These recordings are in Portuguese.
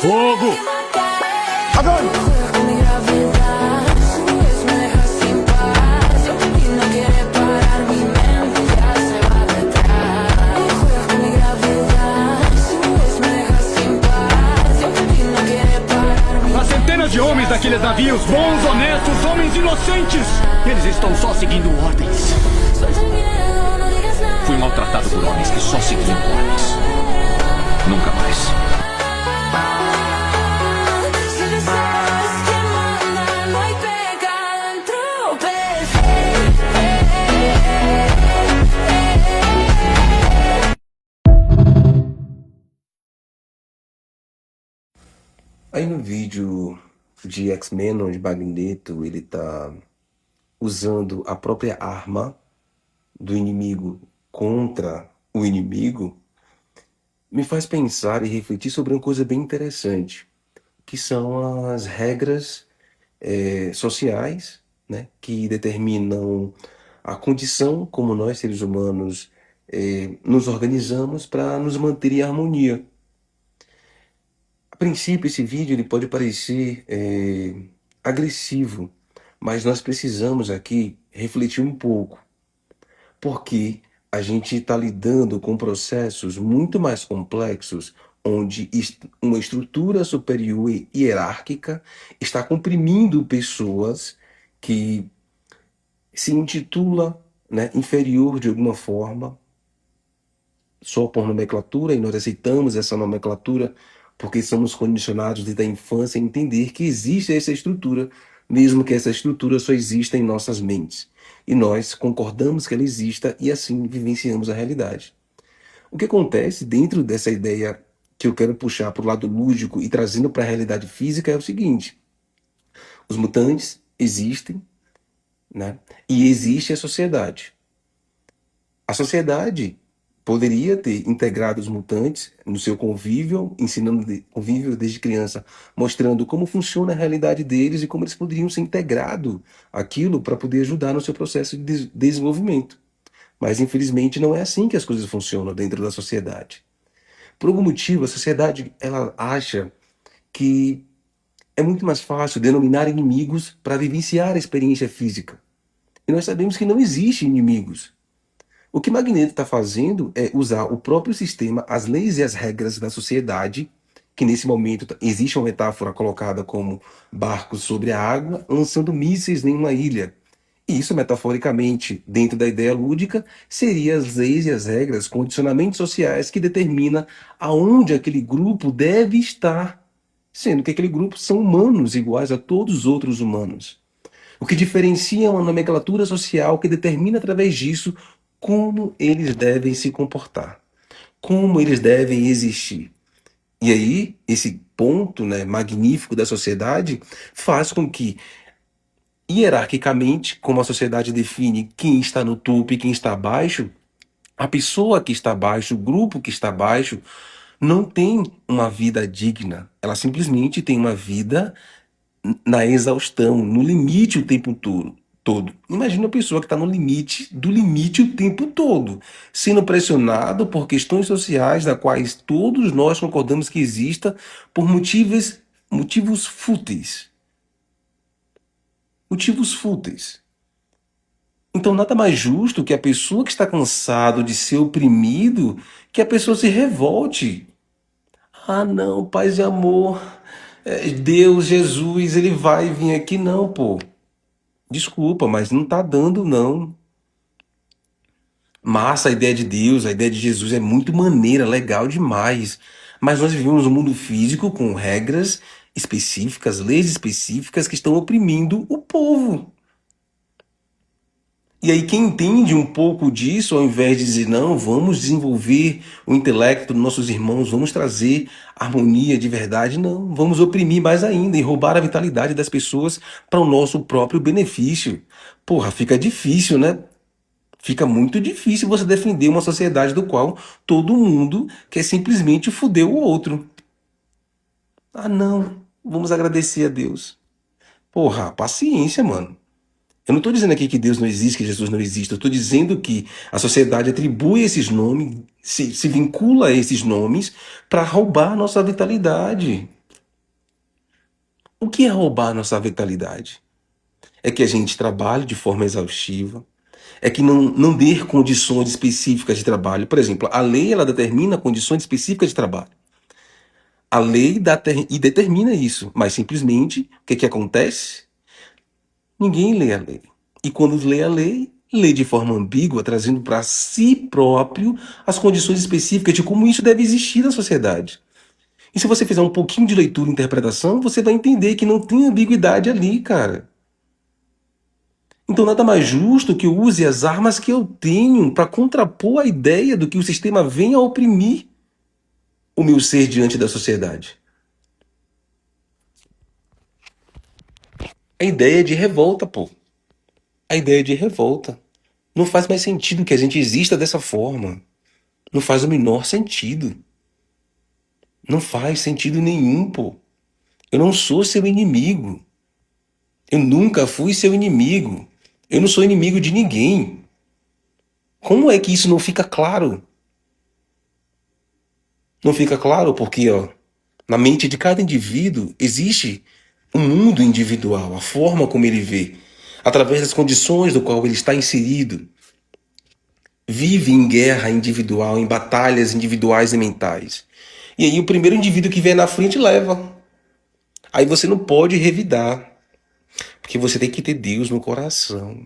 Fogo! Agora! Há centenas de homens daqueles navios, bons, honestos, homens inocentes. Eles estão só seguindo ordens. Fui maltratado por homens que só seguiam ordens. Nunca mais. Aí no vídeo de X-Men, onde Magneto ele tá usando a própria arma do inimigo contra o inimigo, me faz pensar e refletir sobre uma coisa bem interessante, que são as regras sociais, né, que determinam a condição como nós, seres humanos, nos organizamos para nos manter em harmonia. A princípio, esse vídeo ele pode parecer agressivo, mas nós precisamos aqui refletir um pouco, porque a gente está lidando com processos muito mais complexos, onde uma estrutura superior e hierárquica está comprimindo pessoas que se intitula, né, inferior de alguma forma, só por nomenclatura, e nós aceitamos essa nomenclatura porque somos condicionados desde a infância a entender que existe essa estrutura, mesmo que essa estrutura só exista em nossas mentes. E nós concordamos que ela exista e assim vivenciamos a realidade. O que acontece dentro dessa ideia que eu quero puxar para o lado lúdico e trazendo para a realidade física é o seguinte: os mutantes existem, né? E existe a sociedade. A sociedade poderia ter integrado os mutantes no seu convívio, ensinando convívio desde criança, mostrando como funciona a realidade deles e como eles poderiam ser integrados aquilo para poder ajudar no seu processo de desenvolvimento. Mas infelizmente não é assim que as coisas funcionam dentro da sociedade. Por algum motivo, a sociedade ela acha que é muito mais fácil denominar inimigos para vivenciar a experiência física. E nós sabemos que não existe inimigos. O que Magneto está fazendo é usar o próprio sistema, as leis e as regras da sociedade, que nesse momento existe uma metáfora colocada como barcos sobre a água, lançando mísseis em uma ilha. E isso, metaforicamente, dentro da ideia lúdica, seria as leis e as regras, condicionamentos sociais que determina aonde aquele grupo deve estar, sendo que aquele grupo são humanos iguais a todos os outros humanos. O que diferencia é uma nomenclatura social que determina através disso como eles devem se comportar, como eles devem existir. E aí, esse ponto, né, magnífico da sociedade faz com que, hierarquicamente, como a sociedade define quem está no topo e quem está abaixo, a pessoa que está abaixo, o grupo que está abaixo, não tem uma vida digna. Ela simplesmente tem uma vida na exaustão, no limite o tempo todo. Imagina uma pessoa que está no limite do limite o tempo todo, sendo pressionado por questões sociais, das quais todos nós concordamos que exista, por motivos fúteis. Motivos fúteis. Então nada mais justo que a pessoa que está cansado de ser oprimido, que a pessoa se revolte. Ah não, paz e amor, Deus, Jesus, ele vai vir aqui. Não, pô. Desculpa, mas não tá dando, não. Massa a ideia de Deus, a ideia de Jesus é muito maneira, legal demais. Mas nós vivemos um mundo físico com regras específicas, leis específicas que estão oprimindo o povo. E aí quem entende um pouco disso, ao invés de dizer, não, vamos desenvolver o intelecto dos nossos irmãos, vamos trazer harmonia de verdade, não, vamos oprimir mais ainda e roubar a vitalidade das pessoas para o nosso próprio benefício. Porra, fica difícil, né? Fica muito difícil você defender uma sociedade do qual todo mundo quer simplesmente foder o outro. Ah não, vamos agradecer a Deus. Porra, paciência, mano. Eu não estou dizendo aqui que Deus não existe, que Jesus não existe. Eu estou dizendo que a sociedade atribui esses nomes, se vincula a esses nomes para roubar a nossa vitalidade. O que é roubar a nossa vitalidade? É que a gente trabalhe de forma exaustiva, é que não dê condições específicas de trabalho. Por exemplo, a lei ela determina condições específicas de trabalho. A lei e determina isso, mas simplesmente o que acontece? Ninguém lê a lei. E quando lê a lei, lê de forma ambígua, trazendo para si próprio as condições específicas de como isso deve existir na sociedade. E se você fizer um pouquinho de leitura e interpretação, você vai entender que não tem ambiguidade ali, cara. Então nada mais justo que eu use as armas que eu tenho para contrapor a ideia do que o sistema vem a oprimir o meu ser diante da sociedade. A ideia de revolta, pô. A ideia de revolta. Não faz mais sentido que a gente exista dessa forma. Não faz o menor sentido. Não faz sentido nenhum, pô. Eu não sou seu inimigo. Eu nunca fui seu inimigo. Eu não sou inimigo de ninguém. Como é que isso não fica claro? Não fica claro porque, ó, na mente de cada indivíduo existe um mundo individual, a forma como ele vê, através das condições do qual ele está inserido. Vive em guerra individual, em batalhas individuais e mentais. E aí o primeiro indivíduo que vem na frente leva. Aí você não pode revidar, porque você tem que ter Deus no coração.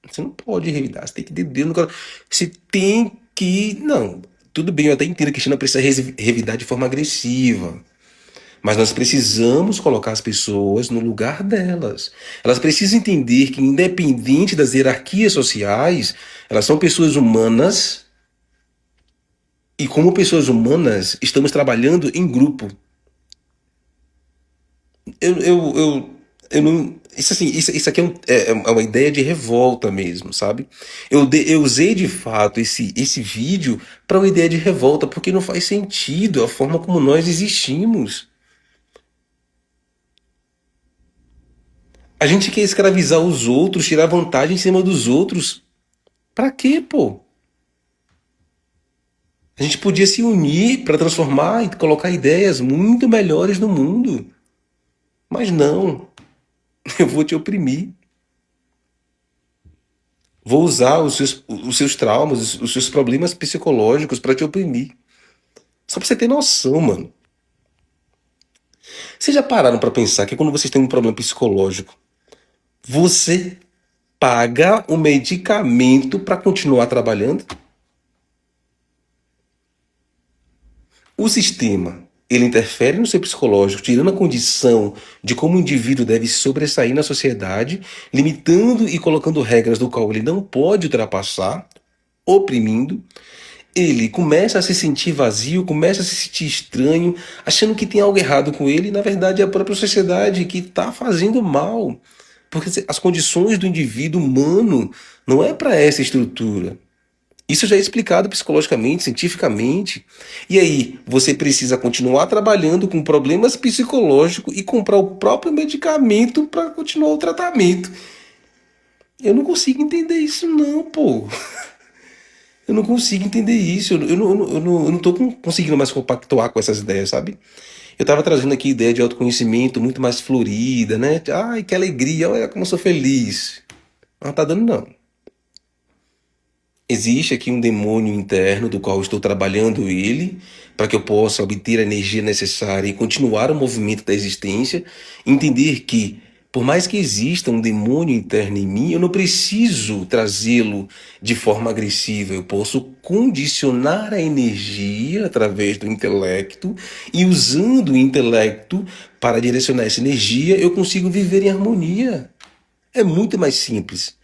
Você não pode revidar, você tem que ter Deus no coração. Você tem que... Não, tudo bem, eu até entendo que a gente não precisa revidar de forma agressiva. Mas nós precisamos colocar as pessoas no lugar delas. Elas precisam entender que, independente das hierarquias sociais, elas são pessoas humanas e, como pessoas humanas, estamos trabalhando em grupo. Eu não. Isso, assim, isso aqui é uma ideia de revolta mesmo, sabe? Eu usei de fato esse vídeo para uma ideia de revolta, porque não faz sentido a forma como nós existimos. A gente quer escravizar os outros, tirar vantagem em cima dos outros. Pra quê, pô? A gente podia se unir para transformar e colocar ideias muito melhores no mundo. Mas não, eu vou te oprimir. Vou usar os seus traumas, os seus problemas psicológicos para te oprimir. Só pra você ter noção, mano. Vocês já pararam para pensar que quando vocês têm um problema psicológico, você paga o medicamento para continuar trabalhando? O sistema, ele interfere no seu psicológico, tirando a condição de como o indivíduo deve sobressair na sociedade, limitando e colocando regras do qual ele não pode ultrapassar, oprimindo. Ele começa a se sentir vazio, começa a se sentir estranho, achando que tem algo errado com ele, e na verdade é a própria sociedade que está fazendo mal. Porque as condições do indivíduo humano não é para essa estrutura. Isso já é explicado psicologicamente, cientificamente. E aí, você precisa continuar trabalhando com problemas psicológicos e comprar o próprio medicamento para continuar o tratamento. Eu não consigo entender isso não, pô. Eu não consigo entender isso. Eu não tô conseguindo mais compactuar com essas ideias, sabe? Eu tava trazendo aqui ideia de autoconhecimento muito mais florida, né? Ai, que alegria, olha como eu sou feliz. Não tá dando não. Existe aqui um demônio interno do qual estou trabalhando ele para que eu possa obter a energia necessária e continuar o movimento da existência. Entender que, por mais que exista um demônio interno em mim, eu não preciso trazê-lo de forma agressiva. Eu posso condicionar a energia através do intelecto e, usando o intelecto para direcionar essa energia, eu consigo viver em harmonia. É muito mais simples.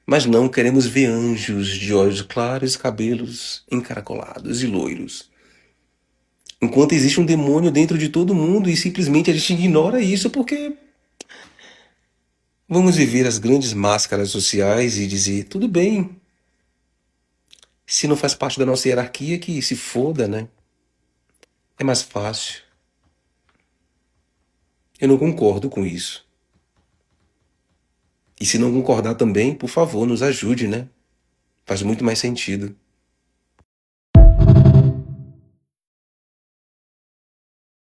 Mas não queremos ver anjos de olhos claros e cabelos encaracolados e loiros. Enquanto existe um demônio dentro de todo mundo e simplesmente a gente ignora isso porque vamos viver as grandes máscaras sociais e dizer, tudo bem, se não faz parte da nossa hierarquia, que se foda, né? É mais fácil. Eu não concordo com isso. E se não concordar também, por favor, nos ajude, né? Faz muito mais sentido.